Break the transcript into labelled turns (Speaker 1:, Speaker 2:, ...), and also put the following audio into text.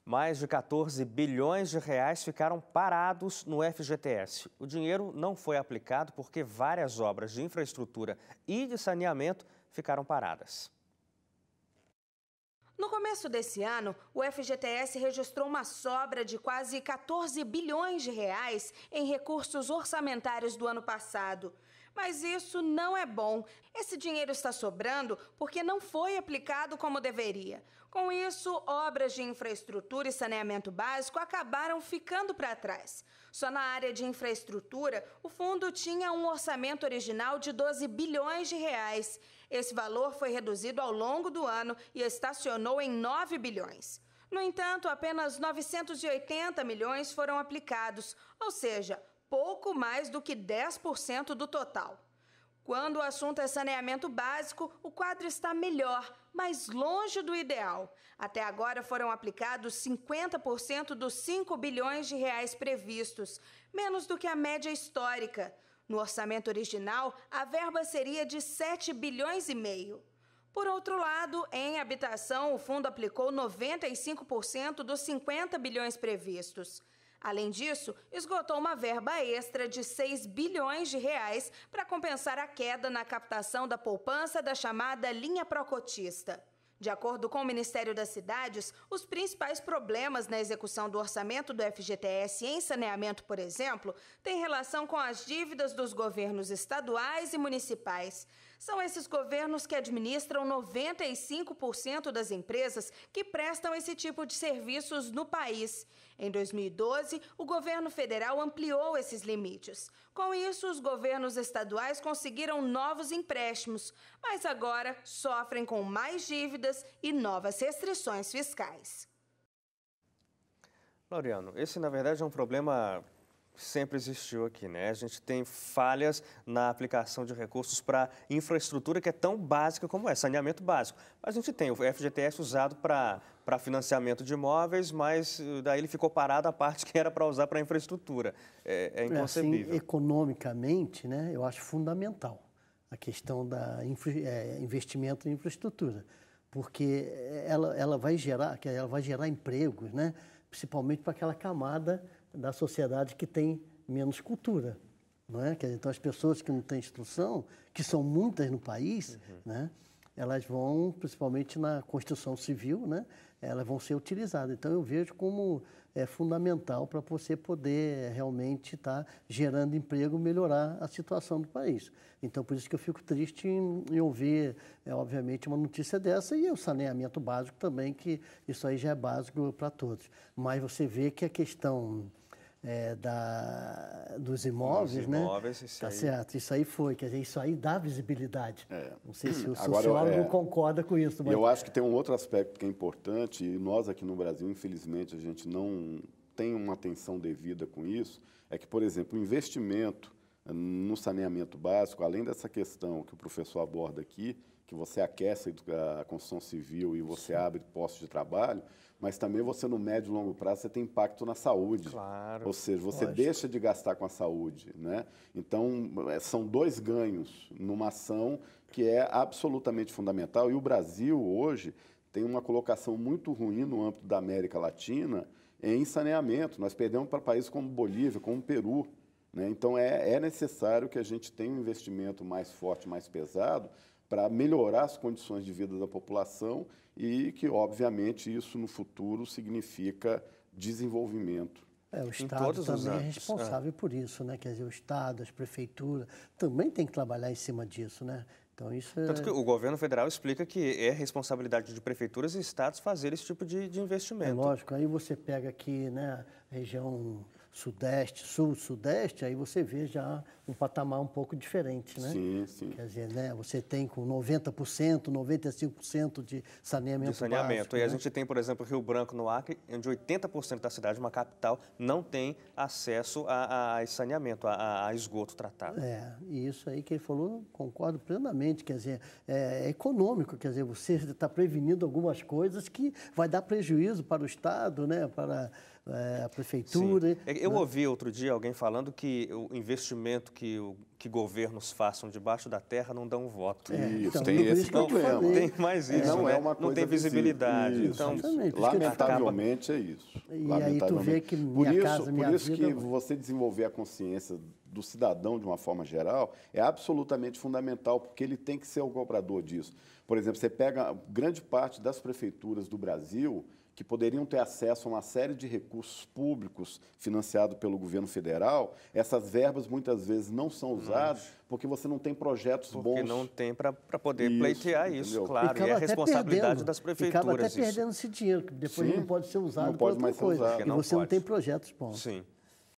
Speaker 1: Mais de 14 bilhões de reais ficaram parados no FGTS. O dinheiro não foi aplicado porque várias obras de infraestrutura e de saneamento ficaram paradas.
Speaker 2: No começo desse ano, o FGTS registrou uma sobra de quase 14 bilhões de reais em recursos orçamentários do ano passado. Mas isso não é bom. Esse dinheiro está sobrando porque não foi aplicado como deveria. Com isso, obras de infraestrutura e saneamento básico acabaram ficando para trás. Só na área de infraestrutura, o fundo tinha um orçamento original de 12 bilhões de reais. Esse valor foi reduzido ao longo do ano e estacionou em 9 bilhões. No entanto, apenas 980 milhões foram aplicados, ou seja, pouco mais do que 10% do total. Quando o assunto é saneamento básico, o quadro está melhor, mas longe do ideal. Até agora foram aplicados 50% dos 5 bilhões de reais previstos, menos do que a média histórica. No orçamento original, a verba seria de 7 bilhões e meio. Por outro lado, em habitação, o fundo aplicou 95% dos 50 bilhões previstos. Além disso, esgotou uma verba extra de 6 bilhões de reais para compensar a queda na captação da poupança da chamada linha pró-cotista. De acordo com o Ministério das Cidades, os principais problemas na execução do orçamento do FGTS em saneamento, por exemplo, têm relação com as dívidas dos governos estaduais e municipais. São esses governos que administram 95% das empresas que prestam esse tipo de serviços no país. Em 2012, o governo federal ampliou esses limites. Com isso, os governos estaduais conseguiram novos empréstimos, mas agora sofrem com mais dívidas e novas restrições fiscais.
Speaker 1: Laureano, esse na verdade é um problema que sempre existiu aqui, né? A gente tem falhas na aplicação de recursos para infraestrutura que é tão básica como é, saneamento básico. Mas a gente tem o FGTS usado para financiamento de imóveis, mas daí ele ficou parado a parte que era para usar para infraestrutura. É inconcebível.
Speaker 3: Assim, economicamente, né, eu acho fundamental a questão da investimento em infraestrutura, porque ela vai gerar empregos, né, principalmente para aquela camada da sociedade que tem menos cultura, não é? Então, as pessoas que não têm instrução, que são muitas no país, né, elas vão, principalmente na construção civil, né, elas vão ser utilizadas. Então, eu vejo como é fundamental para você poder realmente estar gerando emprego, melhorar a situação do país. Então, por isso que eu fico triste em ouvir, obviamente, uma notícia dessa e o saneamento básico também, que isso aí já é básico para todos. Mas você vê que a questão dos imóveis, né? Tá certo, isso aí foi, quer dizer, isso aí dá visibilidade. Não sei se o sociólogo concorda com isso. Mas...
Speaker 4: Eu acho que tem um outro aspecto que é importante, e nós aqui no Brasil, infelizmente, a gente não tem uma atenção devida com isso, é que, por exemplo, o investimento no saneamento básico, além dessa questão que o professor aborda aqui, que você aquece a construção civil e você abre postos de trabalho, mas também você, no médio e longo prazo, você tem impacto na saúde.
Speaker 1: Claro.
Speaker 4: Ou seja, você deixa de gastar com a saúde, né? Então, são dois ganhos numa ação que é absolutamente fundamental. E o Brasil, hoje, tem uma colocação muito ruim no âmbito da América Latina em saneamento. Nós perdemos para países como Bolívia, como Peru, né? Então, é necessário que a gente tenha um investimento mais forte, mais pesado, para melhorar as condições de vida da população e que, obviamente, isso no futuro significa desenvolvimento.
Speaker 3: O Estado também é responsável por isso, né? Quer dizer, o Estado, as prefeituras, também tem que trabalhar em cima disso, né? Então, isso
Speaker 1: Tanto que o governo federal explica que é responsabilidade de prefeituras e estados fazer esse tipo de investimento.
Speaker 3: É lógico, aí você pega aqui, né, a região sudeste, sul, sudeste, aí você vê já um patamar um pouco diferente, né?
Speaker 4: Sim, sim.
Speaker 3: Quer dizer, né, você tem com 90%, 95% de saneamento básico,
Speaker 1: E
Speaker 3: né?
Speaker 1: a gente tem, por exemplo, Rio Branco, no Acre, onde 80% da cidade, uma capital, não tem acesso a saneamento, a esgoto tratado.
Speaker 3: E isso aí que ele falou, concordo plenamente, quer dizer, é econômico, quer dizer, você está prevenindo algumas coisas que vai dar prejuízo para o Estado, né, para a prefeitura.
Speaker 1: Sim. Eu ouvi outro dia alguém falando que o investimento que governos façam debaixo da terra não dão voto.
Speaker 4: Isso,
Speaker 3: então,
Speaker 4: tem esse problema.
Speaker 1: Tem mais isso,
Speaker 4: Não
Speaker 1: né?
Speaker 4: é uma coisa
Speaker 1: não tem visibilidade.
Speaker 4: Isso,
Speaker 1: Então,
Speaker 3: exatamente.
Speaker 4: lamentavelmente é isso.
Speaker 3: E aí tu vê que minha casa, minha
Speaker 4: Por isso
Speaker 3: vida...
Speaker 4: que você desenvolver a consciência do cidadão de uma forma geral é absolutamente fundamental, porque ele tem que ser o cobrador disso. Por exemplo, você pega grande parte das prefeituras do Brasil que poderiam ter acesso a uma série de recursos públicos financiados pelo governo federal, essas verbas muitas vezes não são usadas porque você não tem projetos bons.
Speaker 1: Porque não tem para poder pleitear isso, claro. E é a
Speaker 3: até
Speaker 1: responsabilidade
Speaker 3: perdendo,
Speaker 1: das prefeituras.
Speaker 3: acaba até
Speaker 1: isso.
Speaker 3: perdendo esse dinheiro, que depois
Speaker 4: Sim,
Speaker 3: não pode ser usado
Speaker 4: não
Speaker 3: para
Speaker 4: pode
Speaker 3: outra
Speaker 4: mais ser
Speaker 3: coisa.
Speaker 4: usado.
Speaker 3: E
Speaker 1: Não
Speaker 3: você não
Speaker 1: pode.
Speaker 3: tem projetos bons.
Speaker 1: Sim.